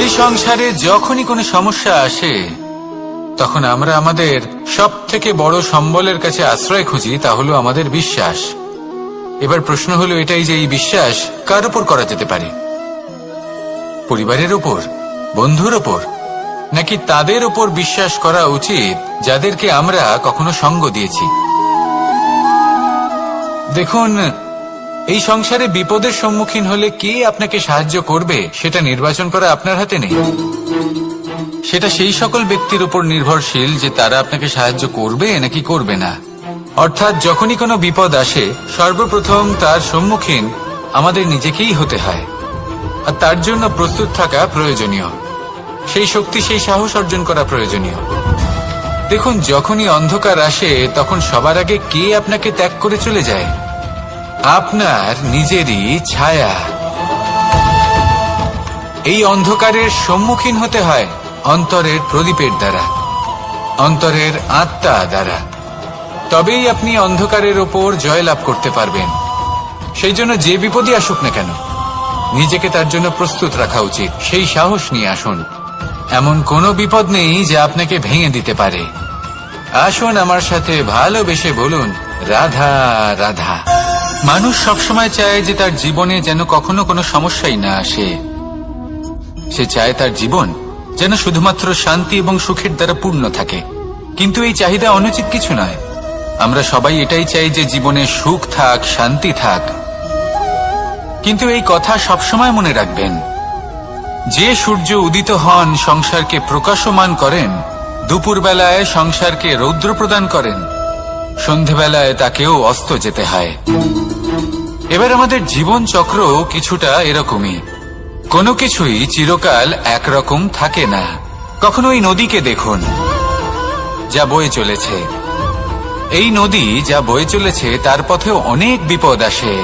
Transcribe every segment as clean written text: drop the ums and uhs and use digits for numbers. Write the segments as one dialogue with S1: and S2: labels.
S1: এই সংসারে যখনই কোনো সমস্যা আসে তখন আমরা আমাদের সব থেকে বড় সম্বলের কাছে আশ্রয় খুঁজি, তা হলো আমাদের বিশ্বাস। এবার প্রশ্ন হলো এটাই যে এই বিশ্বাস কার উপর করা যেতে পারে? পরিবারের উপর, বন্ধুর উপর, নাকি তাদের উপর বিশ্বাস করা উচিত যাদেরকে আমরা কখনো সঙ্গ দিয়েছি? দেখুন, এই সংসারে বিপদের সম্মুখীন হলে কে আপনাকে সাহায্য করবে সেটা নির্বাচন করা আপনার হাতে নেই। সেটা সেই সকল ব্যক্তির উপর নির্ভরশীল যে তারা আপনাকে সাহায্য করবে নাকি করবে না। অর্থাৎ যখনই কোনো বিপদ আসে সর্বপ্রথম তার সম্মুখীন আমাদের নিজেকেই হতে হয়, আর তার জন্য প্রস্তুত থাকা প্রয়োজনীয়। সেই শক্তি, সেই সাহস অর্জন করা প্রয়োজনীয়। দেখুন, যখনই অন্ধকার আসে তখন সবার আগে কে আপনাকে ত্যাগ করে চলে যায়? আপনার নিজেরই ছায়া। এই অন্ধকারের সম্মুখীন হতে হয় অন্তরের প্রদীপের দ্বারা, অন্তরের আত্মা দ্বারা। তবেই আপনি অন্ধকারের ওপর জয়লাভ করতে পারবেন। সেই জন্য যে বিপদই আসুক না কেন নিজেকে তার জন্য প্রস্তুত রাখা উচিত। সেই সাহস নিয়ে আসুন। এমন কোনো বিপদ নেই যা আপনাকে ভেঙে দিতে পারে। আসুন আমার সাথে ভালোবেসে বলুন, রাধা রাধা। মানুষ সবসময় চায় যে তার জীবনে যেন কখনো কোনো সমস্যাই না আসে। সে চায় তার জীবন যেন শুধুমাত্র শান্তি এবং সুখের দ্বারা পূর্ণ থাকে। কিন্তু এই চাহিদা অনুচিত কিছু নয়। আমরা সবাই এটাই চাই যে জীবনে সুখ থাক, শান্তি থাক। কিন্তু এই কথা সবসময় মনে রাখবেন, যে সূর্য উদিত হন সংসারকে প্রকাশমান করেন, দুপুরবেলায় সংসারকে রৌদ্র প্রদান করেন, সন্ধেবেলায় তাকেও অস্ত যেতে হয়। এবার আমাদের জীবন চক্র কিছুটা এরকমই। কোনো কিছুই চিরকাল একরকম থাকে না। কখনো এই নদীকে দেখুন যা বয়ে চলেছে। এই নদী যা বয়ে চলেছে তার পথেও অনেক বিপদ আসে।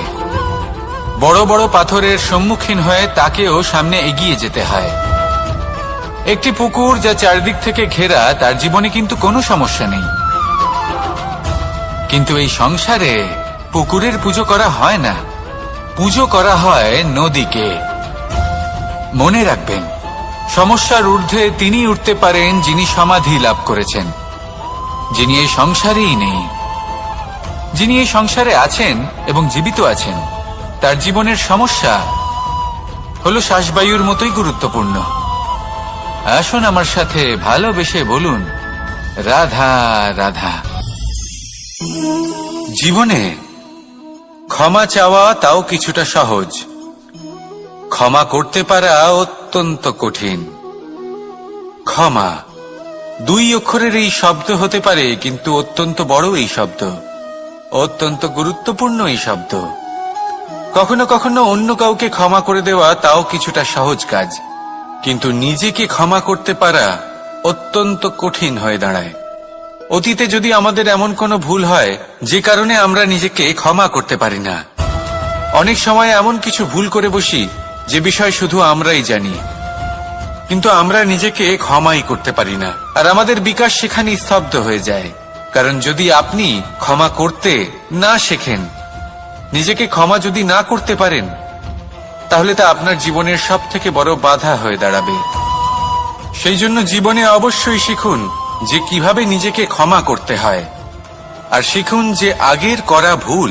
S1: বড় বড় পাথরের সম্মুখীন হয়ে তাকেও সামনে এগিয়ে যেতে হয়। একটি পুকুর যা চারদিক থেকে ঘেরা, তার জীবনে কিন্তু কোনো সমস্যা নেই। কিন্তু এই সংসারে পুকুরের পুজো করা হয় না, পুজো করা হয় নদীকে। মনে রাখবেন, সমস্যার ঊর্ধ্বে তিনি উঠতে পারেন যিনি সমাধি লাভ করেছেন, যিনি এই সংসারেই নেই। যিনি এই সংসারে আছেন এবং জীবিত আছেন, তার জীবনের সমস্যা হলো শ্বাসবায়ুর মতোই গুরুত্বপূর্ণ। আসুন আমার সাথে ভালোবেসে বলুন, রাধা রাধা। জীবনে ক্ষমা চাওয়া তাও কিছুটা সহজ, ক্ষমা করতে পারা অত্যন্ত কঠিন। ক্ষমা দুই অক্ষরের এই শব্দ হতে পারে, কিন্তু অত্যন্ত বড় এই শব্দ, অত্যন্ত গুরুত্বপূর্ণ এই শব্দ। কখনো কখনো অন্য কাউকে ক্ষমা করে দেওয়া তাও কিছুটা সহজ কাজ, কিন্তু নিজেকে ক্ষমা করতে পারা অত্যন্ত কঠিন হয়ে দাঁড়ায়। অতীতে যদি আমাদের এমন কোনো ভুল হয় যে কারণে আমরা নিজেকে ক্ষমা করতে পারি না, অনেক সময় এমন কিছু ভুল করে বসি যে বিষয় শুধু আমরাই জানি, কিন্তু আমরা নিজেকে ক্ষমাই করতে পারি না। আর আমাদের বিকাশ সেখানে স্তব্ধ হয়ে যায়। কারণ যদি আপনি ক্ষমা করতে না শেখেন, নিজেকে ক্ষমা যদি না করতে পারেন, তাহলে তা আপনার জীবনের সব থেকে বড় বাধা হয়ে দাঁড়াবে। সেই জন্য জীবনে অবশ্যই শিখুন যে কিভাবে নিজেকে ক্ষমা করতে হয়, আর শিখুন যে আগের করা ভুল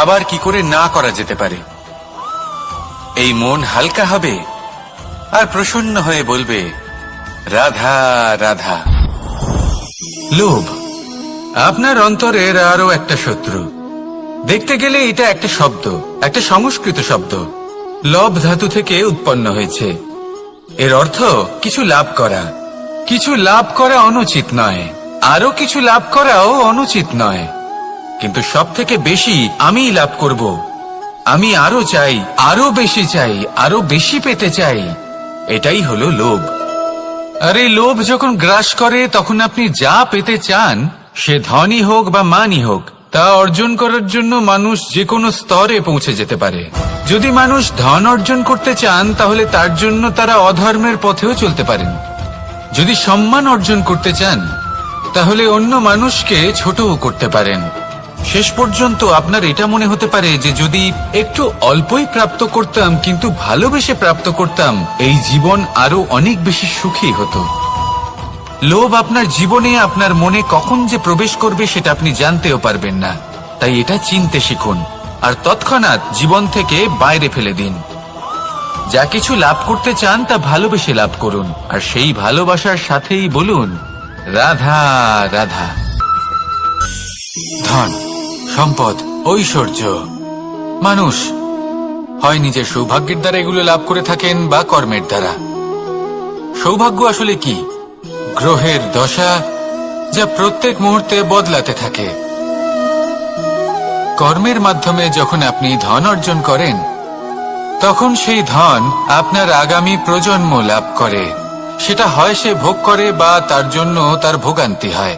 S1: আবার কি করে না করা যেতে পারে। এই মন হালকা হবে আর প্রসন্ন হয়ে বলবে, রাধা রাধা। লোভ আপনার অন্তরের আরো একটা শত্রু। দেখতে গেলে এটা একটা শব্দ, একটা সংস্কৃত শব্দ, লব ধাতু থেকে উৎপন্ন হয়েছে। এর অর্থ কিছু লাভ করা। কিছু লাভ করা অনুচিত নয়, আরো কিছু লাভ করাও অনুচিত নয়, কিন্তু সব থেকে বেশি আমিই লাভ করব, আমি আরো চাই, আরো বেশি চাই, আরো বেশি পেতে চাই, এটাই হলো লোভ। আর এই লোভ যখন গ্রাস করে তখন আপনি যা পেতে চান, সে ধনই হোক বা মানই হোক, তা অর্জন করার জন্য মানুষ যে কোনো স্তরে পৌঁছে যেতে পারে। যদি মানুষ ধন অর্জন করতে চান তাহলে তার জন্য তারা অধর্মের পথেও চলতে পারেন। যদি সম্মান অর্জন করতে চান তাহলে অন্য মানুষকে ছোটও করতে পারেন। শেষ পর্যন্ত আপনার এটা মনে হতে পারে যে যদি একটু অল্পই প্রাপ্ত করতাম, কিন্তু ভালোবেসে প্রাপ্ত করতাম, এই জীবন আরো অনেক বেশি সুখী হতো। লোভ আপনার জীবনে, আপনার মনে কখন যে প্রবেশ করবে সেটা আপনি জানতেও পারবেন না। তাই এটা চিনতে শিখুন আর তৎক্ষণাৎ জীবন থেকে বাইরে ফেলে দিন। যা কিছু লাভ করতে চান তা ভালোবেসে লাভ করুন, আর সেই ভালোবাসার সাথেই বলুন রাধা রাধা। ধন, সম্পদ, ঐশ্বর্য, মানুষ হয় নিজের সৌভাগ্যের দ্বারা এগুলো লাভ করে থাকেন বা কর্মের দ্বারা। সৌভাগ্য আসলে কি? গ্রহের দশা, যা প্রত্যেক মুহূর্তে বদলাতে থাকে। কর্মের মাধ্যমে যখন আপনি ধন অর্জন করেন, তখন সেই ধন আপনার আগামী প্রজন্ম লাভ করে। সেটা হয় সে ভোগ করে বা তার জন্য তার ভোগান্তি হয়।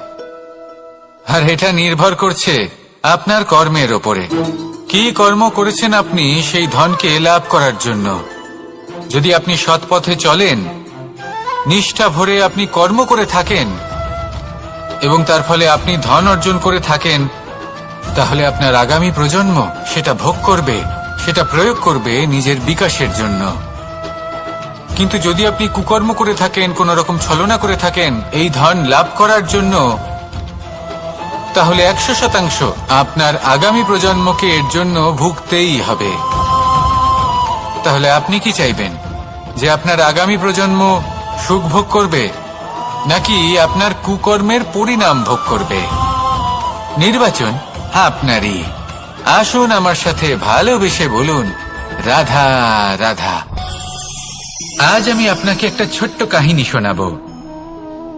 S1: আর এটা নির্ভর করছে আপনার কর্মের ওপরে। কি কর্ম করেছেন আপনি সেই ধনকে লাভ করার জন্য? যদি আপনি সৎ পথে চলেন, নিষ্ঠা ভরে আপনি কর্ম করে থাকেন এবং তার ফলে আপনি ধন অর্জন করে থাকেন, তাহলে আপনার আগামী প্রজন্ম সেটা ভোগ করবে, সেটা প্রয়োগ করবে নিজের বিকাশের জন্য। কিন্তু যদি আপনি কুকর্ম করে থাকেন, কোন রকম ছলনা করে থাকেন এই ধন লাভ করার জন্য, তাহলে 100% আপনার আগামী প্রজন্মকে এর জন্য ভুগতেই হবে। তাহলে আপনি কি চাইবেন? যে আপনার আগামী প্রজন্ম সুখ ভোগ করবে, নাকি আপনার কুকর্মের পরিণাম ভোগ করবে? নির্বাচন আপনারই। আসুন আমার সাথে ভালোবেসে বলুন রাধা রাধা। আজ আমি আপনাকে একটা ছোট্ট কাহিনী শোনাবো।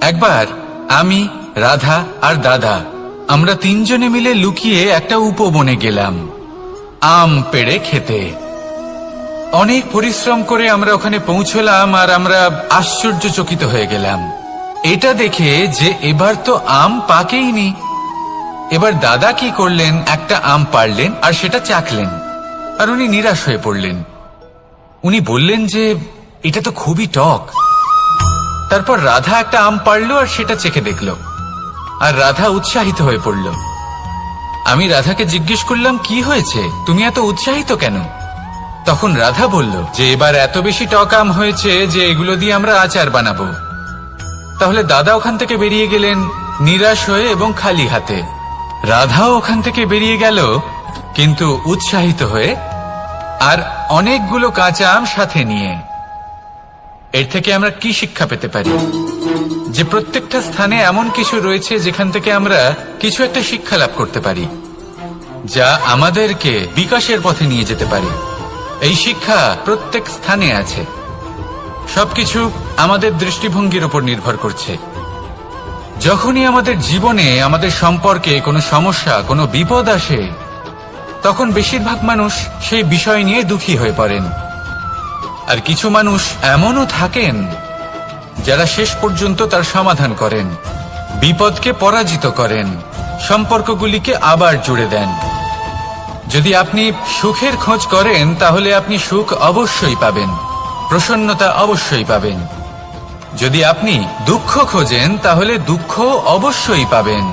S1: একবার আমি, রাধা আর দাদা, আমরা তিনজনে মিলে লুকিয়ে একটা উপবনে গেলাম আম পেড়ে খেতে। অনেক পরিশ্রম করে আমরা ওখানে পৌঁছলাম আর আমরা আশ্চর্যচকিত হয়ে গেলাম এটা দেখে যে এবার তো আম পাকেইনি। এবার দাদা কি করলেন, একটা আম পাড়লেন আর সেটা চাখলেন, আর উনি নিরাশ হয়ে পড়লেন। উনি বললেন যে এটা তো খুবই টক। তারপর রাধা একটা আম পাড়লো আর সেটা চেখে দেখল, আর রাধা উৎসাহিত হয়ে পড়ল। আমি রাধাকে জিজ্ঞেস করলাম, কি হয়েছে, তুমি এত উৎসাহিত কেন? তখন রাধা বলল যে এবার এত বেশি টক আম হয়েছে যে এগুলো দিয়ে আমরা আচার বানাবো। তাহলে দাদা ওখান থেকে বেরিয়ে গেলেন নিরাশ হয়ে এবং খালি হাতে। রাধাও ওখান থেকে বেরিয়ে গেল কিন্তু উৎসাহিত হয়ে, আর অনেকগুলো কাঁচা আম সাথে নিয়ে। এর থেকে আমরা কি শিক্ষা পেতে পারি? যে প্রত্যেকটা স্থানে এমন কিছু রয়েছে যেখান থেকে আমরা কিছু একটা শিক্ষা লাভ করতে পারি, যা আমাদেরকে বিকাশের পথে নিয়ে যেতে পারে। এই শিক্ষা প্রত্যেক স্থানে আছে। সবকিছু আমাদের দৃষ্টিভঙ্গির উপর নির্ভর করছে। যখনই আমাদের জীবনে, আমাদের সম্পর্কে কোনো সমস্যা, কোনো বিপদ আসে, তখন বেশিরভাগ মানুষ সেই বিষয় নিয়ে দুঃখী হয়ে পড়েন। আর কিছু মানুষ এমনও থাকেন যারা শেষ পর্যন্ত তার সমাধান করেন, বিপদকে পরাজিত করেন, সম্পর্কগুলিকে আবার জুড়ে দেন। যদি আপনি সুখের খোঁজ করেন তাহলে আপনি সুখ অবশ্যই পাবেন, প্রসন্নতা অবশ্যই পাবেন। যদি আপনি দুঃখ খোঁজেন তাহলে দুঃখ অবশ্যই পাবেন।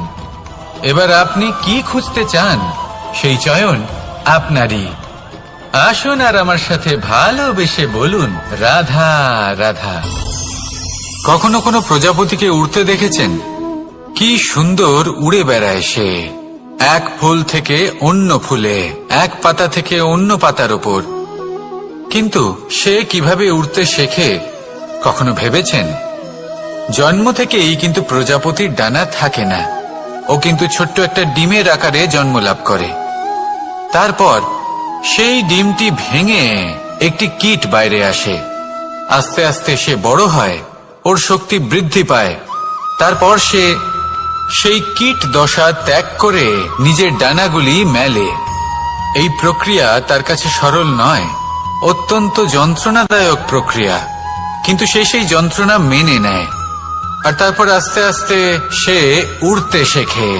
S1: এবার আপনি কি খুঁজতে চান সেই চয়ন আপনারই। আসুন আর আমার সাথে ভালোবেসে বলুন রাধা রাধা। কখনো কোনো প্রজাপতিকে উড়তে দেখেছেন? কি সুন্দর উড়ে বেড়ায় সে, এক ফুল থেকে অন্য ফুলে, এক পাতা থেকে অন্য পাতার উপর। কিন্তু সে কিভাবে উড়তে শেখে কখনো ভেবেছেন? জন্ম থেকেই কিন্তু প্রজাপতির ডানা থাকে না। ও কিন্তু ছোট্ট একটা ডিমের আকারে জন্ম লাভ করে। তারপর সেই ডিমটি ভেঙে একটি কীট বাইরে আসে। আস্তে আস্তে সে বড় হয়, ওর শক্তি বৃদ্ধি পায়। তারপর সে সেই কীট দশা ত্যাগ করে নিজের ডানাগুলি মেলে। এই প্রক্রিয়া তার কাছে সরল নয়, অত্যন্ত যন্ত্রণাদায়ক প্রক্রিয়া, কিন্তু সে সেই যন্ত্রণা মেনে নেয়। আর তারপর আস্তে আস্তে সে উড়তে শেখে।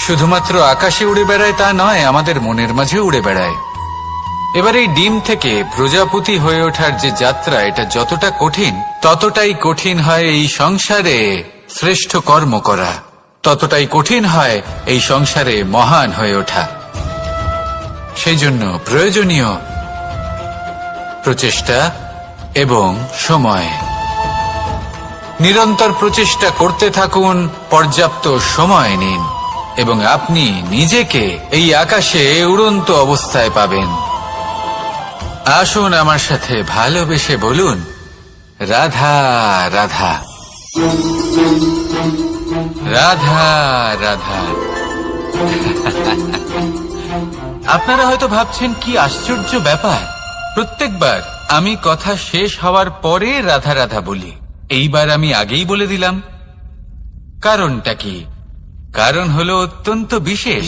S1: শুধুমাত্র আকাশে উড়ে বেড়ায় তা নয়, আমাদের মনের মাঝে উড়ে বেড়ায়। এবার এই ডিম থেকে প্রজাপতি হয়ে ওঠার যে যাত্রা, এটা যতটা কঠিন ততটাই কঠিন হয় এই সংসারে শ্রেষ্ঠ কর্ম করা। ততটাই কঠিন হয় এই সংসারে মহান হয়ে ওঠা। সেই জন্য প্রয়োজনীয় প্রচেষ্টা এবং সময়। নিরন্তর প্রচেষ্টা করতে থাকুন, পর্যাপ্ত সময় নিন এবং আপনি নিজেকে এই আকাশে উড়ন্ত অবস্থায় পাবেন। আসুন আমার সাথে ভালোবেসে বলুন, রাধা রাধা, রাধা রাধা। আপনারা হয়তো ভাবছেন কি আশ্চর্য ব্যাপার, প্রত্যেকবার আমি কথা শেষ হওয়ার পরে রাধা রাধা বলি, এইবার আমি আগেই বলে দিলাম। কারণটা কি? কারণ হলো অত্যন্ত বিশেষ।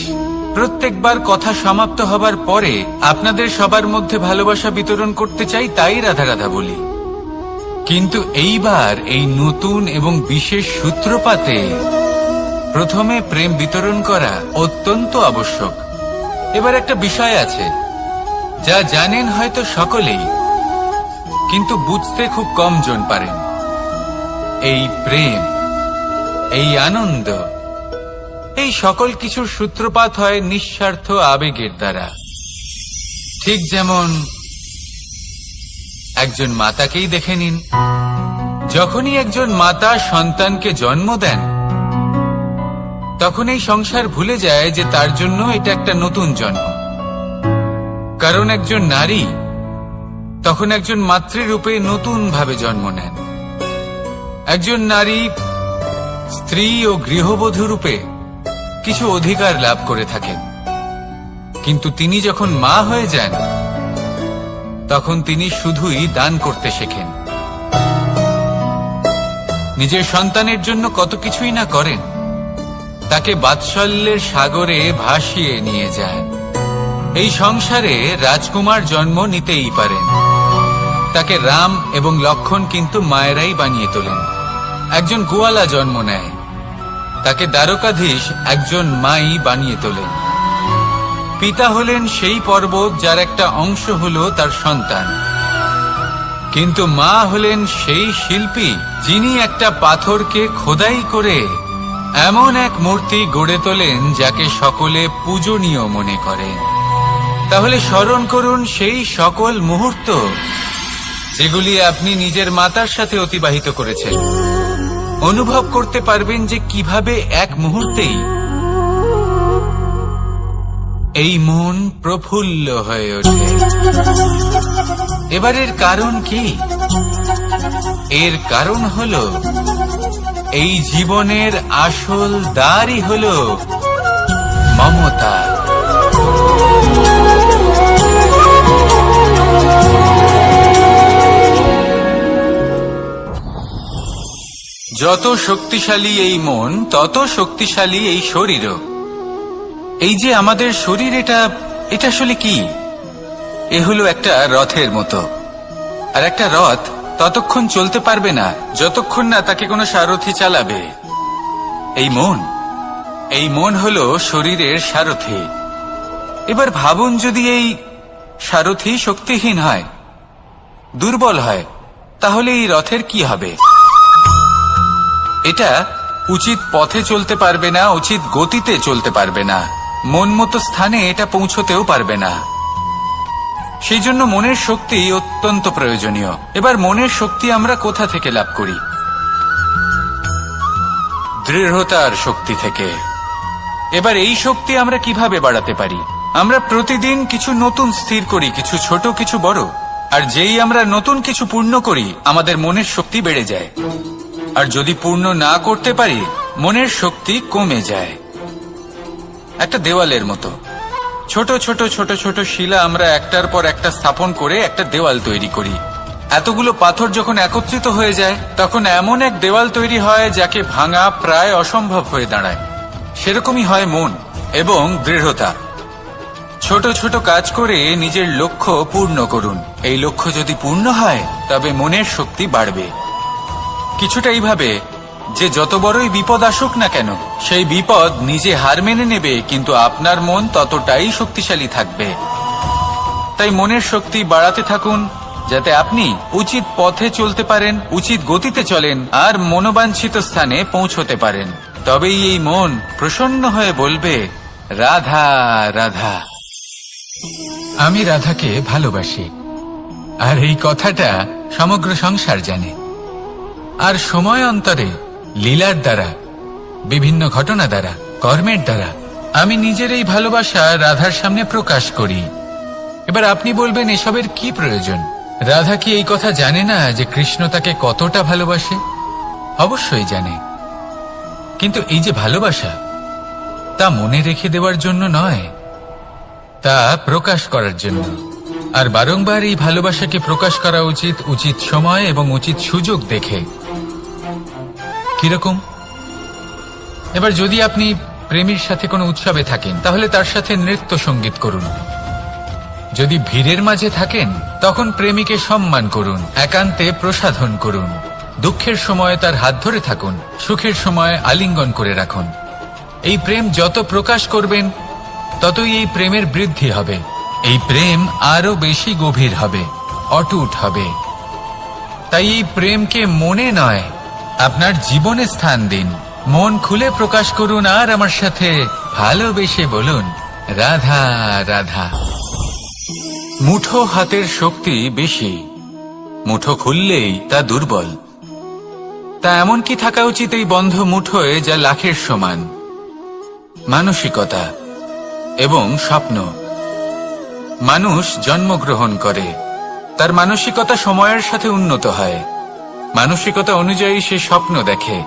S1: প্রত্যেকবার কথা সমাপ্ত হবার পরে আপনাদের সবার মধ্যে ভালোবাসা বিতরণ করতে চাই, তাই রাধা রাধা বলি। কিন্তু এইবার এই নতুন এবং বিশেষ সূত্রপাতে প্রথমে প্রেম বিতরণ করা অত্যন্ত আবশ্যক। এবার একটা বিষয় আছে যা জানেন হয়তো সকলেই, কিন্তু বুঝতে খুব কম জন পারেন। এই প্রেম, এই আনন্দ, এই সকল কিছুর সূত্রপাত হয় নিঃস্বার্থ আবেগের দ্বারা। ঠিক যেমন একজন মাতাকেই দেখে নিন। যখনই একজন মাতা সন্তানকে জন্ম দেন, তখন এই সংসার ভুলে যায় যে তার জন্য এটা একটা নতুন জন্ম। কারণ একজন নারী তখন একজন মাতৃরূপে নতুন ভাবে জন্ম নেন। একজন নারী স্ত্রী ও গৃহবধূ রূপে কিছু অধিকার লাভ করে থাকেন, কিন্তু তিনি যখন মা হয়ে যান তখন তিনি শুধুই দান করতে শেখেন। নিজের সন্তানের জন্য কত কিছুই না করেন, তাকে বাৎসল্যের সাগরে ভাসিয়ে নিয়ে যায়। এই সংসারে রাজকুমার জন্ম নিতেই পারেন, তাকে রাম এবং লক্ষণ কিন্তু মায়েরাই বানিয়ে তোলেন। একজন গোয়ালা জন্ম নেয়, তাকে দ্বারকাধীশ একজন মাই বানিয়ে তোলেন। পিতা হলেন সেই পর্বত যার একটা অংশ হলো তার সন্তান, কিন্তু মা হলেন সেই শিল্পী যিনি একটা পাথরকে খোদাই করে এমন এক মূর্তি গড়ে তোলেন যাকে সকলে পূজনীয় মনে করেন। তাহলে স্মরণ করুন সেই সকল মুহূর্ত যেগুলি আপনি নিজের মাতার সাথে অতিবাহিত করেছেন। অনুভব করতে পারবেন যে কিভাবে এক মুহূর্তেই এই মন প্রফুল্ল হয়ে ওঠে। এবার এর কারণ কি? এর কারণ হলো এই জীবনের আসল দ্বারই হলো মমতা। যত শক্তিশালী এই মন, তত শক্তিশালী এই শরীরও। এই যে আমাদের শরীর, এটা আসলে কি? এ হলো একটা রথের মতো। আর একটা রথ ততক্ষণ চলতে পারবে না যতক্ষণ না তাকে কোনো সারথি চালাবে। এই মন হলো শরীরের সারথি। এবার ভাবুন, যদি এই সারথি শক্তিহীন হয়, দুর্বল হয়, তাহলে এই রথের কি হবে? এটা উচিত পথে চলতে পারবে না, উচিত গতিতে চলতে পারবে না, মন মতো স্থানে এটা পৌঁছতেও পারবে না। সেই জন্য মনের শক্তি অত্যন্ত প্রয়োজনীয়। এবার মনের শক্তি আমরা কোথা থেকে লাভ করি? দৃঢ়তার শক্তি থেকে। এবার এই শক্তি আমরা কিভাবে বাড়াতে পারি? আমরা প্রতিদিন কিছু নতুন স্থির করি, কিছু ছোট কিছু বড়। আর যেই আমরা নতুন কিছু পূর্ণ করি, আমাদের মনের শক্তি বেড়ে যায়। আর যদি পূর্ণ না করতে পারি, মনের শক্তি কমে যায়। একটা দেওয়ালের মতো ছোট ছোট ছোট ছোট শিলা আমরা একটার পর একটা স্থাপন করে একটা দেওয়াল তৈরি করি। এতগুলো পাথর যখন একত্রিত হয়ে যায়, তখন এমন এক দেওয়াল তৈরি হয় যাকে ভাঙা প্রায় অসম্ভব হয়ে দাঁড়ায়। সেরকমই হয় মন এবং দৃঢ়তা। ছোট ছোট কাজ করে নিজের লক্ষ্য পূর্ণ করুন। এই লক্ষ্য যদি পূর্ণ হয়, তবে মনের শক্তি বাড়বে। কিছুটা এইভাবে যে যত বড়ই বিপদ আসুক না কেন, সেই বিপদ নিজে হার মেনে নেবে, কিন্তু আপনার মন ততটাই শক্তিশালী থাকবে। তাই মনের শক্তি বাড়াতে থাকুন, যাতে আপনি উচিত পথে চলতে পারেন, উচিত গতিতে চলেন আর মনোবাঞ্ছিত স্থানে পৌঁছতে পারেন। তবেই এই মন প্রসন্ন হয়ে বলবে, রাধা রাধা। আমি রাধাকে ভালোবাসি, আর এই কথাটা সমগ্র সংসার জানে। আর সময় অন্তরে লীলার দ্বারা, বিভিন্ন ঘটনা দ্বারা, কর্মের দ্বারা আমি নিজের এই ভালোবাসা রাধার সামনে প্রকাশ করি। এবার আপনি বলবেন, এসবের কি প্রয়োজন? রাধা কি এই কথা জানে না যে কৃষ্ণ তাকে কতটা ভালোবাসে? অবশ্যই জানে, কিন্তু এই যে ভালোবাসা, তা মনে রেখে দেওয়ার জন্য নয়, তা প্রকাশ করার জন্য। আর বারংবার এই ভালোবাসাকে প্রকাশ করা উচিত, উচিত সময় এবং উচিত সুযোগ দেখে। কিরকম? এবার যদি আপনি প্রেমীর সাথে কোনো উৎসবে থাকেন, তাহলে তার সাথে নৃত্য সঙ্গীত করুন। যদি ভিড়ের মাঝে থাকেন, তখন প্রেমীকে সম্মান করুন, একান্তে প্রসাধন করুন। দুঃখের সময় তার হাত ধরে থাকুন, সুখের সময় আলিঙ্গন করে রাখুন। এই প্রেম যত প্রকাশ করবেন, ততই এই প্রেমের বৃদ্ধি হবে। এই প্রেম আরো বেশি গভীর হবে, অটুট হবে। তাই এই প্রেমকে মনে নয়, আপনার জীবনে স্থান দিন। মন খুলে প্রকাশ করুন, আর আমার সাথে ভালোবেসে বলুন, রাধা রাধা। মুঠো হাতের শক্তি বেশি, মুঠো খুললেই তা দুর্বল। তা এমন কি থাকা উচিত এই বন্ধ মুঠোয়, যা লাখের সমান? মানসিকতা এবং স্বপ্ন। মানুষ জন্মগ্রহণ করে, তার মানসিকতা সময়ের সাথে উন্নত হয়। মানসিকতা অনুযায়ী সে স্বপ্ন দেখে,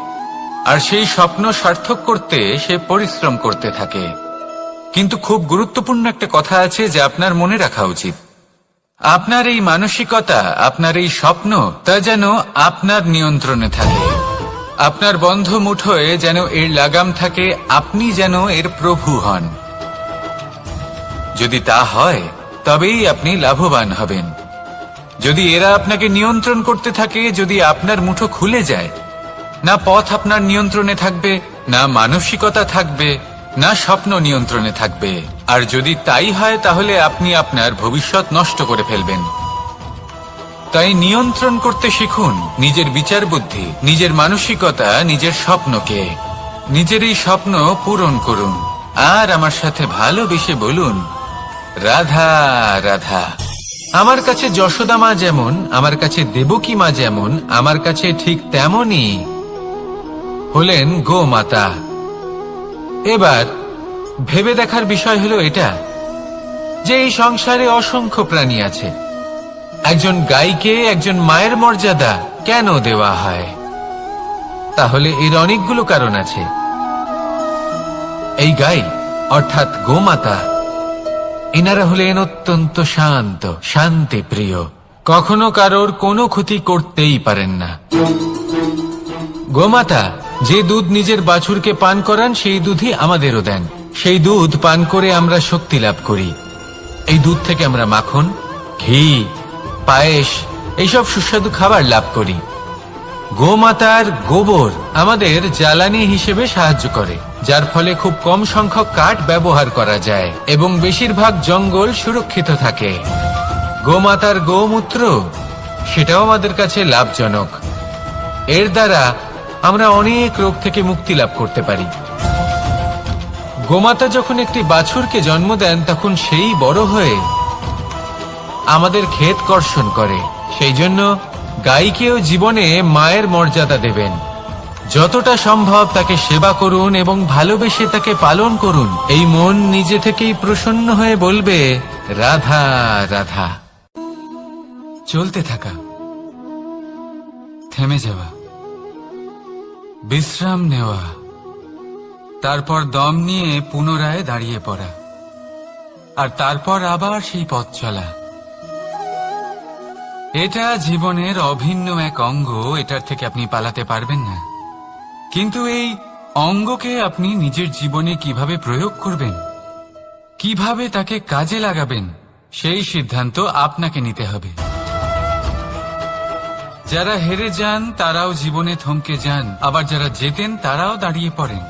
S1: আর সেই স্বপ্ন সার্থক করতে সে পরিশ্রম করতে থাকে। কিন্তু খুব গুরুত্বপূর্ণ একটা কথা আছে যা আপনার মনে রাখা উচিত। আপনার এই মানসিকতা, আপনার এই স্বপ্ন, তা যেন আপনার নিয়ন্ত্রণে থাকে। আপনার বন্ধ মুঠোয় যেন এর লাগাম থাকে, আপনি যেন এর প্রভু হন। যদি তা হয়, তবেই আপনি লাভবান হবেন। যদি এরা আপনাকে নিয়ন্ত্রণ করতে থাকে, যদি আপনার মুঠো খুলে যায়, না পথ আপনার নিয়ন্ত্রণে থাকবে, না মানসিকতা থাকবে, না স্বপ্ন নিয়ন্ত্রণে থাকবে। আর যদি তাই হয়, তাহলে আপনি আপনার ভবিষ্যৎ নষ্ট করে ফেলবেন। তাই নিয়ন্ত্রণ করতে শিখুন নিজের বিচার বুদ্ধি, নিজের মানসিকতা, নিজের স্বপ্নকে। নিজের এই স্বপ্ন পূরণ করুন, আর আমার সাথে ভালোবেসে বলুন, রাধা রাধা। আমার কাছে যশোদা মা যেমন, আমার কাছে দেবকী মা যেমন, আমার কাছে ঠিক তেমনই হলেন গোমাতা। এবার ভেবে দেখার বিষয় হলো এটা, যে এই সংসারে অসংখ্য প্রাণী আছে। একজন গাইকে একজন মায়ের মর্যাদা কেন দেওয়া হয়? তাহলে এর অনেকগুলো কারণ আছে। এই গাই অর্থাৎ গোমাতা, এনারা হলেন অত্যন্ত শান্ত, শান্তি প্রিয়, কখনো কারোর কোনো ক্ষতি করতেই পারেন না। গোমাতা যে দুধ নিজের বাছুরকে পান করান, সেই দুধই আমাদেরও দেন। সেই দুধ পান করে আমরা শক্তি লাভ করি। এই দুধ থেকে আমরা মাখন, ঘি, পায়েস, এইসব সুস্বাদু খাবার লাভ করি। গোমাতার গোবর আমাদের জ্বালানি হিসেবে সাহায্য করে, যার ফলে খুব কম সংখ্যক কাঠ ব্যবহার করা যায় এবং বেশিরভাগ জঙ্গল সুরক্ষিত থাকে। গোমাতার গোমূত্র, সেটাও আমাদের কাছে লাভজনক। এর দ্বারা আমরা অনেক রোগ থেকে মুক্তি লাভ করতে পারি। গোমাতা যখন একটি বাছুরকে জন্ম দেন, তখন সেই বড় হয়ে আমাদের ক্ষেত কর্ষণ করে। সেই জন্য গাইকেও জীবনে মায়ের মর্যাদা দেবেন। যতটা সম্ভব তাকে সেবা করুন এবং ভালোবেসে তাকে পালন করুন। এই মন নিজে থেকেই প্রসন্ন হয়ে বলবে, রাধা রাধা। চলতে থাকা, থেমে যাওয়া, বিশ্রাম নেওয়া, তারপর দম নিয়ে পুনরায় দাঁড়িয়ে পড়া, আর তারপর আবার সেই পথ চলা। এটা জীবনের অভিন্ন এক অঙ্গ, এটার থেকে আপনি পালাতে পারবেন না। কিন্তু এই অঙ্গকে আপনি নিজের জীবনে কিভাবে প্রয়োগ করবেন, কিভাবে তাকে কাজে লাগাবেন, সেই সিদ্ধান্ত আপনাকে নিতে হবে। যারা হেরে যান তারাও জীবনে থমকে যান, আবার যারা জেতেন তারাও দাঁড়িয়ে পড়েন।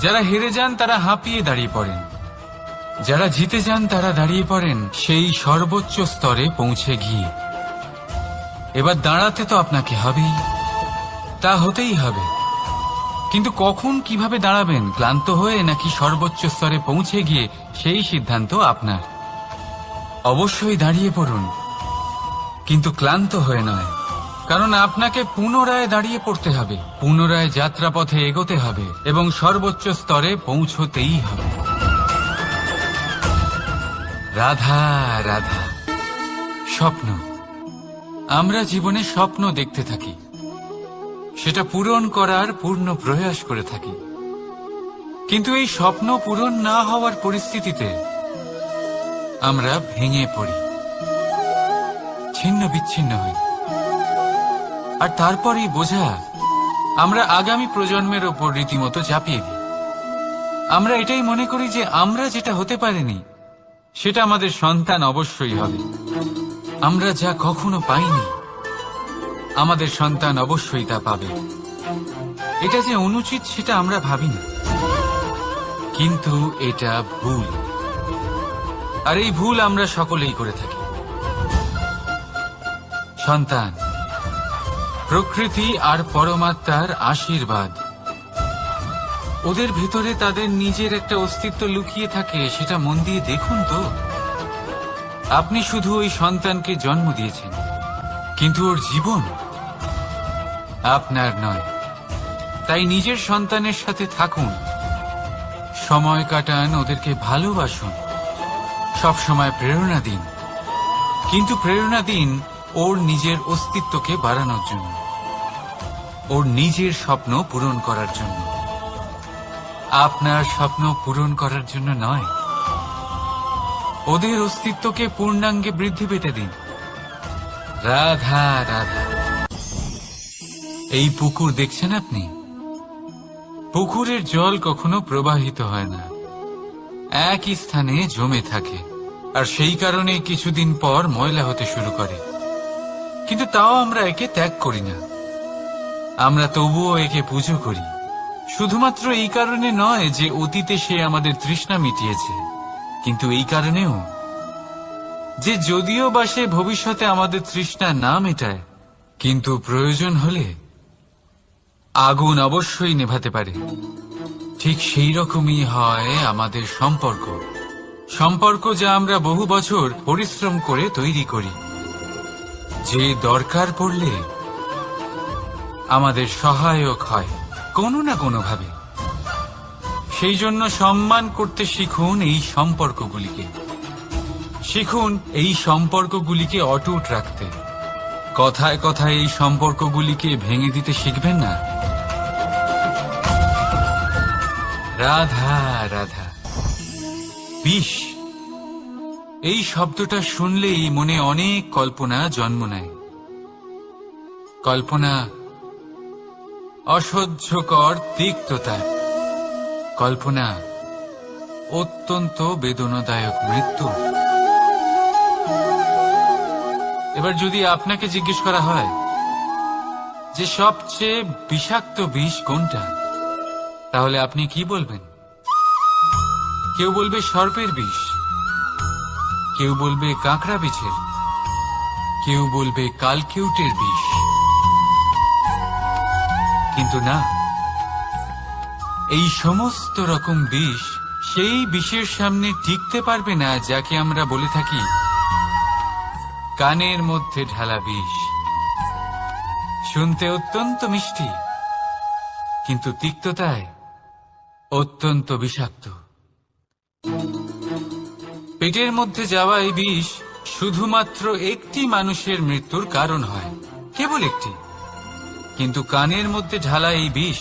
S1: যারা হেরে যান তারা হাঁপিয়ে দাঁড়িয়ে পড়েন, যারা জিতে যান তারা দাঁড়িয়ে পড়েন সেই সর্বোচ্চ স্তরে পৌঁছে গিয়ে। এবার দাঁড়াতে তো আপনাকে হবেই, তা হতেই হবে। কিন্তু কখন কিভাবে দাঁড়াবেন, ক্লান্ত হয়ে নাকি সর্বোচ্চ স্তরে পৌঁছে গিয়ে, সেই সিদ্ধান্ত আপনার। অবশ্যই দাঁড়িয়ে পড়ুন, কিন্তু ক্লান্ত হয়ে নয়, কারণ আপনাকে পুনরায় দাঁড়িয়ে পড়তে হবে, পুনরায় যাত্রাপথে এগোতে হবে এবং সর্বোচ্চ স্তরে পৌঁছতেই হবে। রাধা রাধা। স্বপ্ন, আমরা জীবনে স্বপ্ন দেখতে থাকি, সেটা পূরণ করার পূর্ণ প্রয়াস করে থাকি, কিন্তু এই স্বপ্ন পূরণ না হওয়ার পরিস্থিতিতে আমরা ভেঙে পড়ি, ছিন্ন বিচ্ছিন্ন হই। আর তারপরেই বোঝা আমরা আগামী প্রজন্মের ওপর রীতিমতো চাপিয়ে দিই। আমরা এটাই মনে করি যে আমরা যেটা হতে পারিনি সেটা আমাদের সন্তান অবশ্যই হবে। আমরা যা কখনো পাইনি আমাদের সন্তান অবশ্যই তা পাবে। এটা যে অনুচিত সেটা আমরা ভাবি না, কিন্তু এটা ভুল, আর এই ভুল আমরা সকলেই করে থাকি। সন্তান প্রকৃতি আর পরমাত্মার আশীর্বাদ, ওদের ভেতরে তাদের নিজের একটা অস্তিত্ব লুকিয়ে থাকে, সেটা মন দিয়ে দেখুন তো। আপনি শুধু ওই সন্তানকে জন্ম দিয়েছেন, কিন্তু ওর জীবন আপনার নয়। তাই নিজের সন্তানের সাথে থাকুন, সময় কাটান, ওদেরকে ভালোবাসুন, সবসময় প্রেরণা দিন, কিন্তু প্রেরণা দিন ওর নিজের অস্তিত্বকে বাড়ানোর জন্য, ওর নিজের স্বপ্ন পূরণ করার জন্য, আপনার স্বপ্ন পূরণ করার জন্য নয়। ওদের অস্তিত্বকে পূর্ণাঙ্গে বৃদ্ধি পেতে দিন। রাধা রাধা। এই পুকুর দেখছেন আপনি? পুকুরের জল কখনো প্রবাহিত হয় না, একই স্থানে জমে থাকে, আর সেই কারণে কিছুদিন পর ময়লা হতে শুরু করে। কিন্তু তাও আমরা একে ত্যাগ করি না, আমরা তবুও একে পুজো করি। শুধুমাত্র এই কারণে নয় যে অতীতে সে আমাদের তৃষ্ণা মিটিয়েছে, কিন্তু এই কারণেও যে যদিও বা সে ভবিষ্যতে আমাদের তৃষ্ণা না মেটায়, কিন্তু প্রয়োজন হলে আগুন অবশ্যই নেভাতে পারে। ঠিক সেই রকমই হয় আমাদের সম্পর্ক, সম্পর্ক যা আমরা বহু বছর পরিশ্রম করে তৈরি করি, যে দরকার পড়লে আমাদের সহায়ক হয় কোনো না কোনোভাবে। সেই জন্য সম্মান করতে শিখুন এই সম্পর্কগুলিকে, শিখুন এই সম্পর্কগুলিকে অটুট রাখতে। কথায় কথায় এই সম্পর্কগুলিকে ভেঙে দিতে শিখবেন না। রাধা রাধা। বিষ, এই শব্দটা শুনলেই মনে অনেক কল্পনা জন্ম নেয়। কল্পনা অসহ্যকর তিক্ততা, কল্পনা অত্যন্ত বেদনাদায়ক মৃত্যু। এবার যদি আপনাকে জিজ্ঞেস করা হয় যে সবচেয়ে বিষাক্ত বিষ কোনটা, তাহলে আপনি কি বলবেন? কেউ বলবে সর্পের বিষ, কেউ বলবে কাঁকড়া বিছের, কেউ বলবে কালকিউটের বিষ। কিন্তু না, এই সমস্ত রকম বিষ সেই বিষের সামনে টিকতে পারবে না যাকে আমরা বলে থাকি কানের মধ্যে ঢালা বিষ। শুনতে অত্যন্ত মিষ্টি, কিন্তু তিক্ততায় অত্যন্ত বিষাক্ত। পেটের মধ্যে যাওয়া এই বিষ শুধুমাত্র একটি মানুষের মৃত্যুর কারণ হয়, কেবল একটি। কিন্তু কানের মধ্যে ঢালা এই বিষ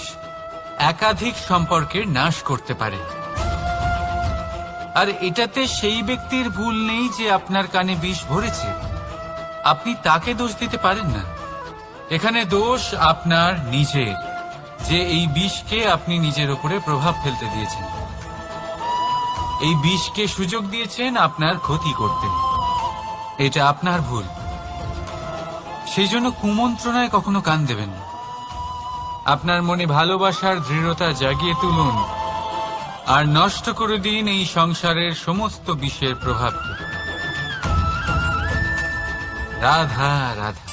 S1: একাধিক সম্পর্কের নাশ করতে পারে। আর এটাতে সেই ব্যক্তির ভুল নেই যে আপনার কানে বিষ ভরেছে, আপনি তাকে দোষ দিতে পারেন না। এখানে দোষ আপনার নিজের, যে এই বিষকে আপনি নিজের উপরে প্রভাব ফেলতে দিয়েছেন, এই বিষকে সুযোগ দিয়েছেন আপনার ক্ষতি করতে। এটা আপনার ভুল। সেই জন্য কুমন্ত্রণায় কখনো কান দেবেন না। আপনার মনে ভালোবাসার দৃঢ়তা জাগিয়ে তুলুন আর নষ্ট করে দিন এই সংসারের সমস্ত বিষের প্রভাবকে। রাধা রাধা।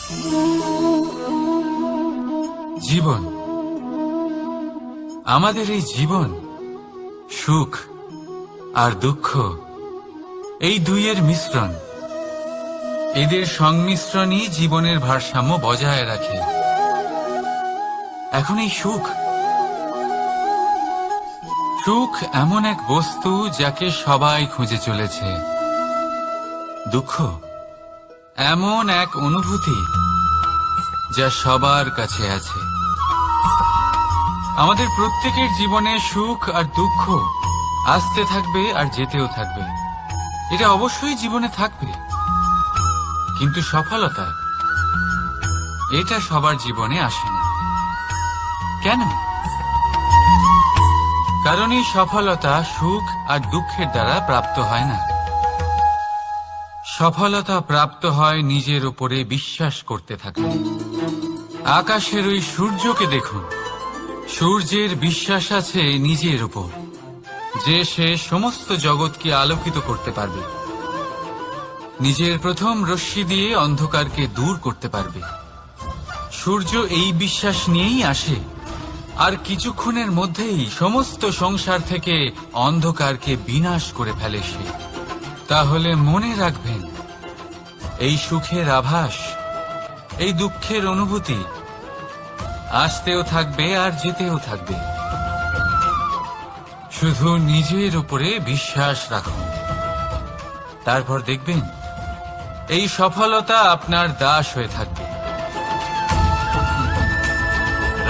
S1: জীবন আমাদের এই জীবন সুখ আর দুঃখ, এই দুইয়ের মিশ্রণ। এদের সংমিশ্রণই জীবনের ভারসাম্য বজায় রাখে। এখন এই সুখ এমন এক বস্তু যাকে সবাই খুঁজে চলেছে। দুঃখ এমন এক অনুভূতি যা সবার কাছে আছে। আমাদের প্রত্যেকের জীবনে সুখ আর দুঃখ আসতে থাকবে আর যেতেও থাকবে। এটা অবশ্যই জীবনে থাকবে, কিন্তু সফলতা এটা সবার জীবনে আসে না। কেন? কারণ এই সফলতা সুখ আর দুঃখের দ্বারা প্রাপ্ত হয় না। সফলতা প্রাপ্ত হয় নিজের উপরে বিশ্বাস করতে থাকলে। আকাশের ওই সূর্যকে দেখুন, সূর্যের বিশ্বাস আছে নিজের উপর যে সে সমস্ত জগৎকে আলোকিত করতে পারবে, নিজের প্রথম রশ্মি দিয়ে অন্ধকারকে দূর করতে পারবে। সূর্য এই বিশ্বাস নিয়েই আসে, আর কিছুক্ষণের মধ্যেই সমস্ত সংসার থেকে অন্ধকারকে বিনাশ করে ফেলে সে। তাহলে মনে রাখবেন, এই সুখের আভাস, এই দুঃখের অনুভূতি আসতেও থাকবে আর যেতেও থাকবে। শুধু নিজের উপরে বিশ্বাস রাখুন, তারপর দেখবেন এই সফলতা আপনার দাস হয়ে থাকবে।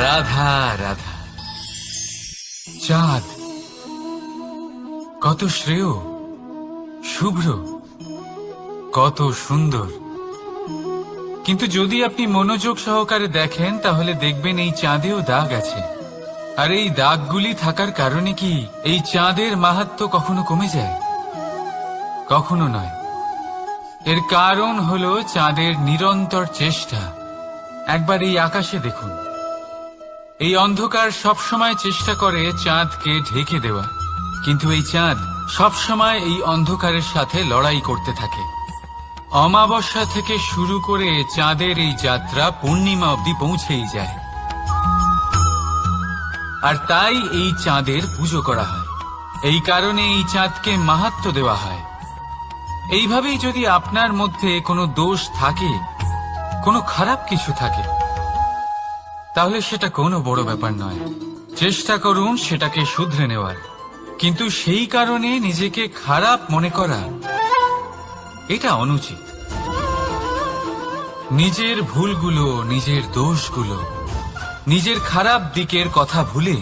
S1: রাধা রাধা। চাঁদ কত শ্রেয়, শুভ্র, কত সুন্দর। কিন্তু যদি আপনি মনোযোগ সহকারে দেখেন তাহলে দেখবেন এই চাঁদেও দাগ আছে। আর এই দাগগুলি থাকার কারণে কি এই চাঁদের মাহাত্ম্য কখনো কমে যায়? কখনো নয়। এর কারণ হলো চাঁদের নিরন্তর চেষ্টা। একবার এই আকাশে দেখুন, এই অন্ধকার সবসময় চেষ্টা করে চাঁদকে ঢেকে দেওয়া, কিন্তু এই চাঁদ সবসময় এই অন্ধকারের সাথে লড়াই করতে থাকে। অমাবস্যা থেকে শুরু করে চাঁদের এই যাত্রা পূর্ণিমা অবধি পৌঁছেই যায়। আর তাই এই চাঁদের পুজো করা হয়। এই কারণে এই চাঁদকে মাহাত্ম্য দেওয়া হয়। এইভাবেই যদি আপনার মধ্যে কোনো দোষ থাকে, কোনো খারাপ কিছু থাকে, তাহলে সেটা কোনো বড় ব্যাপার নয়। চেষ্টা করুন সেটাকে শুধরে নেওয়ার। কিন্তু সেই কারণে নিজেকে খারাপ মনে করা, এটা অনুচিত। নিজের ভুলগুলো, নিজের দোষগুলো, নিজের খারাপ দিকের কথা ভুলে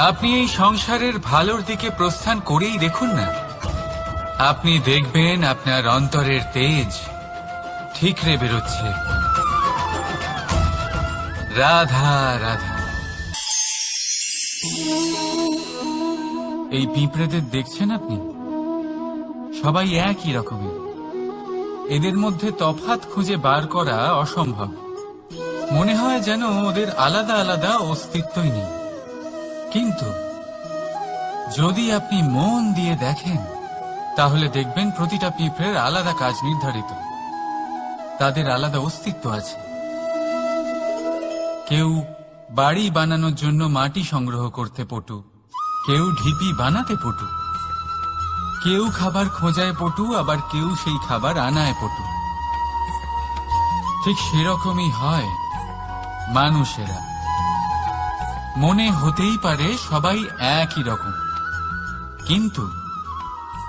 S1: আপনি এই সংসারের ভালোর দিকে প্রস্থান করেই দেখুন না। আপনি দেখবেন আপনার অন্তরের তেজ ঠিকরে বেরোচ্ছে। রাধা রাধা। এই পিঁপড়েদের দেখছেন আপনি? সবাই একই রকমের। এদের মধ্যে তফাৎ খুঁজে বার করা অসম্ভব। মনে হয় যেন ওদের আলাদা আলাদা অস্তিত্বই নেই। কিন্তু যদি আপনি মন দিয়ে দেখেন তাহলে দেখবেন প্রতিটা পিঁপড়ের আলাদা কাজ নির্ধারিত। তাদের আলাদা অস্তিত্ব আছে। কেউ বাড়ি বানানোর জন্য মাটি সংগ্রহ করতে পটু, কেউ ঢিপি বানাতে পটু, কেউ খাবার খোঁজায় পটু, আবার কেউ সেই খাবার আনায় পটু। ঠিক সেরকমই হয় মানুষেরা। মনে হতেই পারে সবাই একই রকম,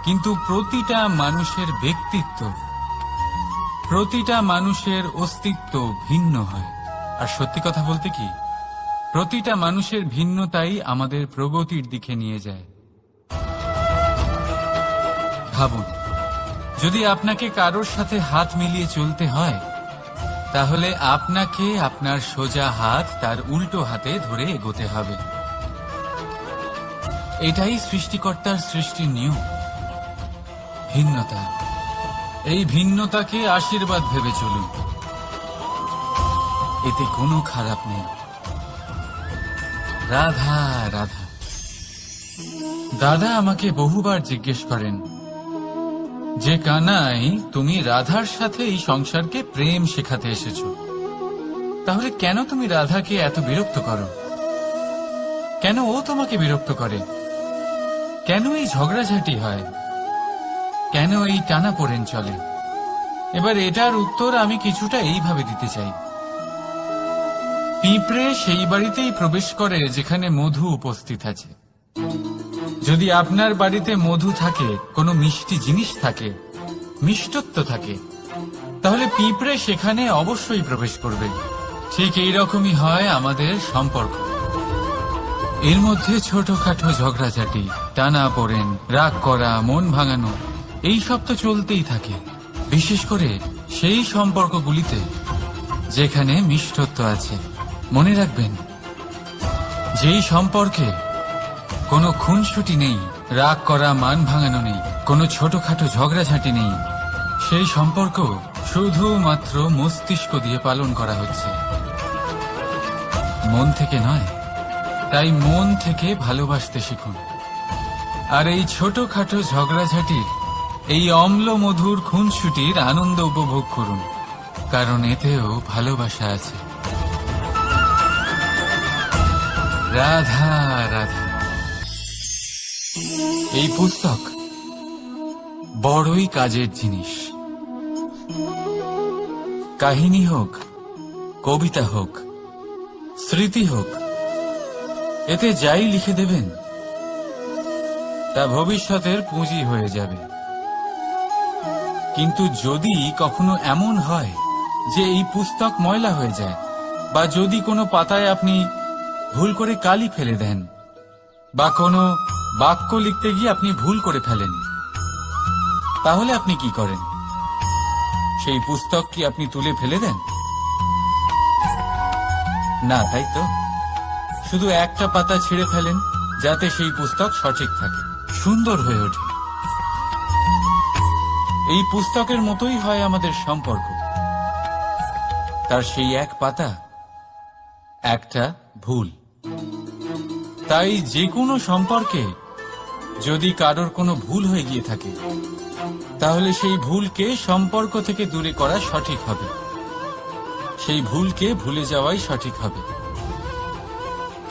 S1: কিন্তু প্রতিটা মানুষের ব্যক্তিত্ব, প্রতিটা মানুষের অস্তিত্ব ভিন্ন হয়। আর সত্যি কথা বলতে কি, প্রতিটা মানুষের ভিন্নতাই আমাদের প্রগতির দিকে নিয়ে যায়। ভাবুন, যদি আপনাকে কারোর সাথে হাত মিলিয়ে চলতে হয়, তাহলে আপনাকে আপনার সোজা হাত তার উল্টো হাতে ধরে এগোতে হবে। এটাই সৃষ্টিকর্তার সৃষ্টির নিয়ম। ভিন্নতা, এই ভিন্নতাকে আশীর্বাদ ভেবে চলুন। এতে কোনো খারাপ নেই। রাধা রাধা। দাদা আমাকে বহুবার জিজ্ঞেস করেন যে কানাই, তুমি রাধার সাথে এই সংসারকে প্রেম শেখাতে এসেছো, তাহলে কেন তুমি রাধাকে এত বিরক্ত করো?
S2: কেন ও তোমাকে বিরক্ত করে? কেন এই ঝগড়াঝাটি হয়? কেন এই টানাপোড়েন চলে? এবার এটার উত্তর আমি কিছুটা এইভাবে দিতে চাই। পিঁপড়ে সেই বাড়িতেই প্রবেশ করে যেখানে মধু উপস্থিত আছে। যদি আপনার বাড়িতে মধু থাকে, কোনো মিষ্টি জিনিস থাকে, মিষ্টত্ব থাকে, তাহলে পিঁপড়ে সেখানে অবশ্যই প্রবেশ করবে। ঠিক এইরকমই হয় আমাদের সম্পর্ক। এর মধ্যে ছোটখাটো ঝগড়াঝাটি, টানাপোড়েন, রাগ করা, মন ভাঙানো, এই সব তো চলতেই থাকে। বিশেষ করে সেই সম্পর্কগুলিতে যেখানে মিষ্টত্ব আছে। মনে রাখবেন, যেই সম্পর্কে কোনো খুনসুটি নেই, রাগ করা, মান ভাঙানো নেই, কোনো ছোটখাটো ঝগড়াঝাটি নেই, সেই সম্পর্ক শুধুমাত্র মস্তিষ্ক দিয়ে পালন করা হচ্ছে, মন থেকে নয়। তাই মন থেকে ভালোবাসতে শিখুন। আর এই ছোটখাটো ঝগড়াঝাটির, এই অম্ল মধুর খুনসুটির আনন্দ উপভোগ করুন, কারণ এতেও ভালোবাসা আছে। রাধা রাধা। এই পুস্তক বড়ই কাজের জিনিস। কাহিনী হোক, কবিতা হোক, স্মৃতি হোক, এতে যাই লিখে দেবেন তা ভবিষ্যতের পুঁজি হয়ে যাবে। কিন্তু যদি কখনো এমন হয় যে এই পুস্তক ময়লা হয়ে যায়, বা যদি কোনো পাতায় আপনি ভুল করে কালি ফেলে দেন, বা কোনো বাক্য লিখতে গিয়ে আপনি ভুল করে ফেলেন, তাহলে আপনি কি করেন? সেই পুস্তক কি আপনি তুলে ফেলে দেন? না, তাই তো। শুধু একটা পাতা ছিঁড়ে ফেলেন, যাতে সেই পুস্তক সঠিক থাকে, সুন্দর হয়ে ওঠে। এই পুস্তকের মতোই হয় আমাদের সম্পর্ক। তার সেই এক পাতা, একটা ভুল। তাই যে কোনো সম্পর্কে যদি কারোর কোনো ভুল হয়ে গিয়ে থাকে, তাহলে সেই ভুলকে সম্পর্ক থেকে দূরে করা সঠিক হবে। সেই ভুলকে ভুলে যাওয়াই সঠিক হবে।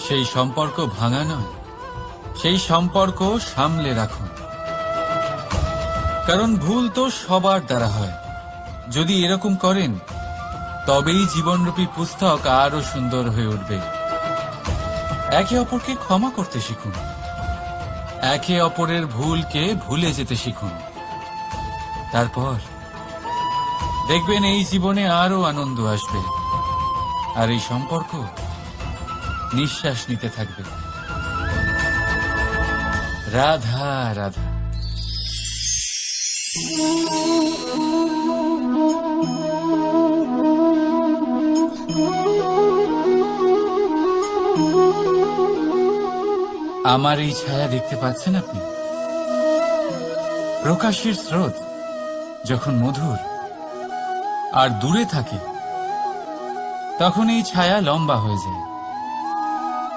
S2: সেই সম্পর্ক ভাঙা নয়, সেই সম্পর্ক সামলে রাখুন। কারণ ভুল তো সবার দ্বারা হয়। যদি এরকম করেন, তবেই জীবনরূপী পুস্তক আরো সুন্দর হয়ে উঠবে। একে অপরকে ক্ষমা করতে শিখুন। একে অপরের ভুলকে ভুলে যেতে শিখুন। তারপর দেখবেন এই জীবনে আরো আনন্দ আসবে, আর এই সম্পর্ক নিঃশ্বাস নিতে থাকবে। রাধা রাধা। আমার এই ছায়া দেখতে পাচ্ছেন আপনি? প্রকাশের স্রোত যখন মধুর আর দূরে থাকে, তখন এই ছায়া লম্বা হয়ে যায়।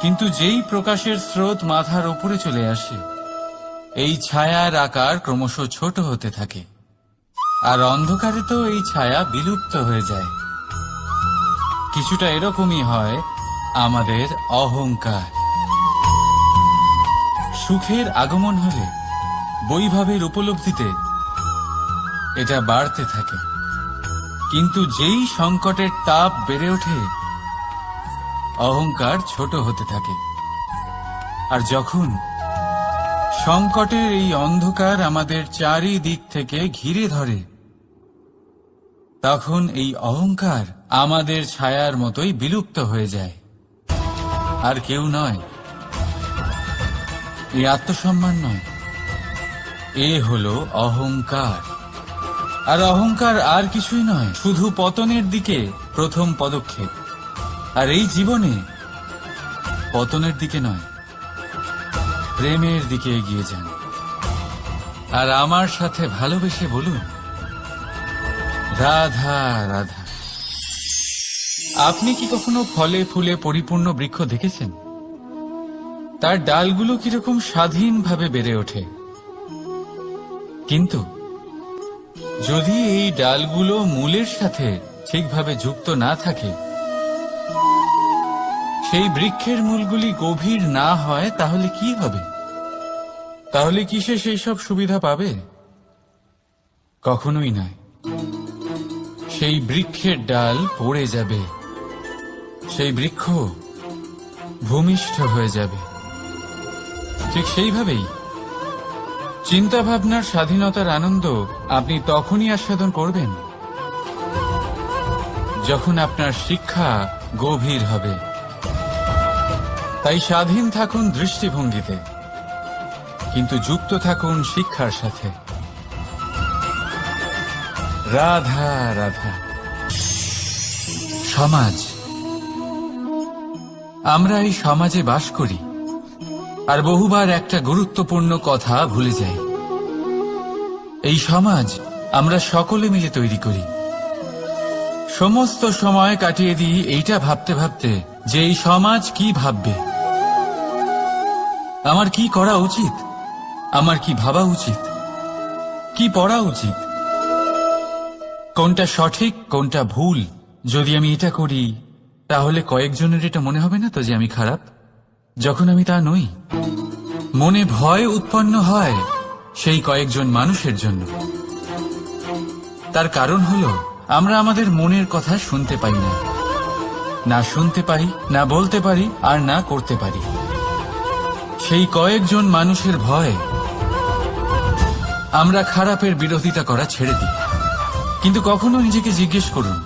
S2: কিন্তু যেই প্রকাশের স্রোত মাথার উপরে চলে আসে, এই ছায়ার আকার ক্রমশ ছোট হতে থাকে, আর অন্ধকারে তো এই ছায়া বিলুপ্ত হয়ে যায়। কিছুটা এরকমই হয় আমাদের অহংকার। সুখের আগমন হলে, বৈভবের উপলব্ধিতে এটা বাড়তে থাকে। কিন্তু যেই সংকটের তাপ বেড়ে ওঠে, অহংকার ছোট হতে থাকে। আর যখন সংকটের এই অন্ধকার আমাদের চারিদিক থেকে ঘিরে ধরে, তখন এই অহংকার আমাদের ছায়ার মতোই বিলুপ্ত হয়ে যায়। আর কেউ নয়, এই আত্মসম্মান নয়, এ হলো অহংকার। আর অহংকার আর কিছুই নয়, শুধু পতনের দিকে প্রথম পদক্ষেপ। আর এই জীবনে পতনের দিকে নয়, প্রেমের দিকে এগিয়ে যান। আর আমার সাথে ভালোবেসে বলুন, রাধা রাধা। আপনি কি কখনো ফলে ফুলে পরিপূর্ণ বৃক্ষ দেখেছেন? তার ডালগুলো কিরকম স্বাধীনভাবে বেড়ে ওঠে। কিন্তু যদি এই ডালগুলো মূলের সাথে ঠিকভাবে যুক্ত না থাকে, সেই বৃক্ষের মূলগুলি গভীর না হয় তাহলে কি হবে? তাহলে কি সে সেই সব সুবিধা পাবে? কখনোই নয়। সেই বৃক্ষের ডাল পড়ে যাবে, সেই বৃক্ষ ভূমিষ্ঠ হয়ে যাবে। ঠিক সেইভাবেই চিন্তা ভাবনার স্বাধীনতার আনন্দ আপনি তখনই আস্বাদন করবেন যখন আপনার শিক্ষা গভীর হবে। তাই স্বাধীন থাকুন দৃষ্টিভঙ্গিতে, কিন্তু যুক্ত থাকুন শিক্ষার সাথে। রাধা রাধা। সমাজ, আমরা এই সমাজে বাস করি আর বহুবার একটা গুরুত্বপূর্ণ কথা ভুলে যাই। এই সমাজ আমরা সকলে মিলে তৈরি করি। সমস্ত সময় কাটিয়ে দিই এইটা ভাবতে ভাবতে যে এই সমাজ কি ভাববে, আমার কি করা উচিত, আমার কি ভাবা উচিত, কি পড়া উচিত, কোনটা সঠিক কোনটা ভুল। যদি আমি এটা করি তাহলে কয়েকজনের এটা মনে হবে না তো যে আমি খারাপ, যখন আমি তা নই। মনে ভয় উৎপন্ন হয় সেই কয়েকজন মানুষের জন্য। তার কারণ হলো আমরা আমাদের মনের কথা শুনতে পাই না, না শুনতে পারি, না বলতে পারি, আর না করতে পারি। সেই কয়েকজন মানুষের ভয় আমরা খারাপের বিরোধিতা করা ছেড়ে দিই। কিন্তু কখনো নিজেকে জিজ্ঞেস করুন,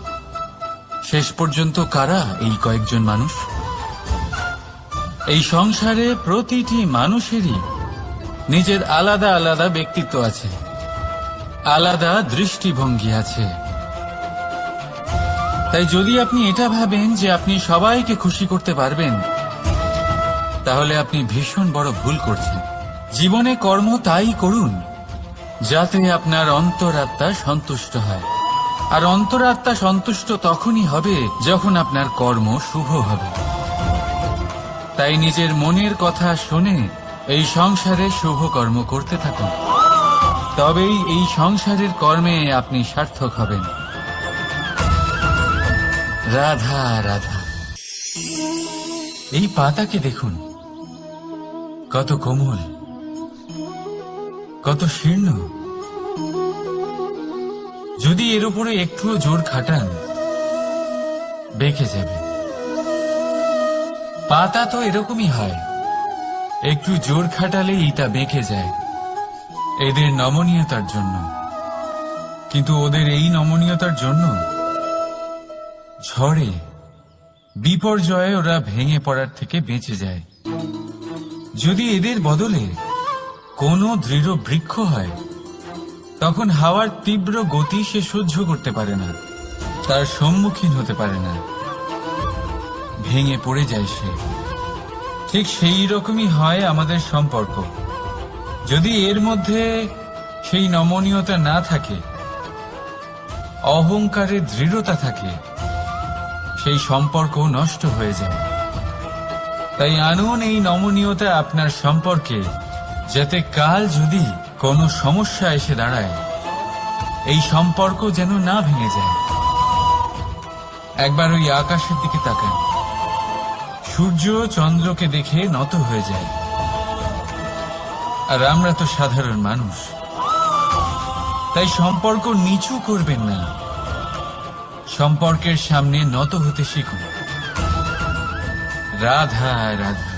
S2: শেষ পর্যন্ত কারা এই কয়েকজন মানুষ? এই সংসারে প্রতিটি মানুষেরই নিজের আলাদা আলাদা ব্যক্তিত্ব আছে, আলাদা দৃষ্টিভঙ্গি আছে। তাই যদি আপনি এটা ভাবেন যে আপনি সবাইকে খুশি করতে পারবেন, তাহলে আপনি ভীষণ বড় ভুল করছেন। জীবনে কর্ম তাই করুন যাতে আপনার অন্তরাত্মা সন্তুষ্ট হয়, আর অন্তরাত্মা সন্তুষ্ট তখনই হবে যখন আপনার কর্ম শুভ হবে। তাই নিজের মনের কথা শুনে এই সংসারে শুভ কর্ম করতে থাকুন, তবেই এই সংসারের কর্মে আপনি সার্থক হবেন। রাধা রাধা। এই পাতাকে দেখুন, কত কোমল, কত শীর্ণ। যদি এর উপরে একটুও জোর খাটান বেঁকে যাবে। পাতা তো এরকমই হয়, একটু জোর খাটালেই তা বেঁকে যায় এদের নমনীয়তার জন্য। কিন্তু ওদের এই নমনীয়তার জন্য ঝড়ে বিপর্যয়ে ওরা ভেঙে পড়ার থেকে বেঁচে যায়। যদি এদের বদলে কোনো দৃঢ় বৃক্ষ হয়, তখন হাওয়ার তীব্র গতি সে সহ্য করতে পারে না, তার সম্মুখীন হতে পারে না, ভেঙে পড়ে যায় সে। ঠিক সেই রকমই হয় আমাদের সম্পর্ক। যদি এর মধ্যে সেই নমনীয়তা না থাকে, অহংকারের দৃঢ়তা থাকে, সেই সম্পর্ক নষ্ট হয়ে যায়। তাই আনুন এই নমনীয়তা আপনার সম্পর্কে, যাতে কাল যদি কোনো সমস্যা এসে দাঁড়ায়, এই সম্পর্ক যেন না ভেঙে যায়। একবার ওই আকাশের দিকে তাকান, সূর্য চন্দ্রকে দেখে নত হয়ে যায়, আর আমরা তো সাধারণ মানুষ। তাই সম্পর্ক নিচু করবেন না, সম্পর্কের সামনে নত হতে শিখুন। রাধা রাধা।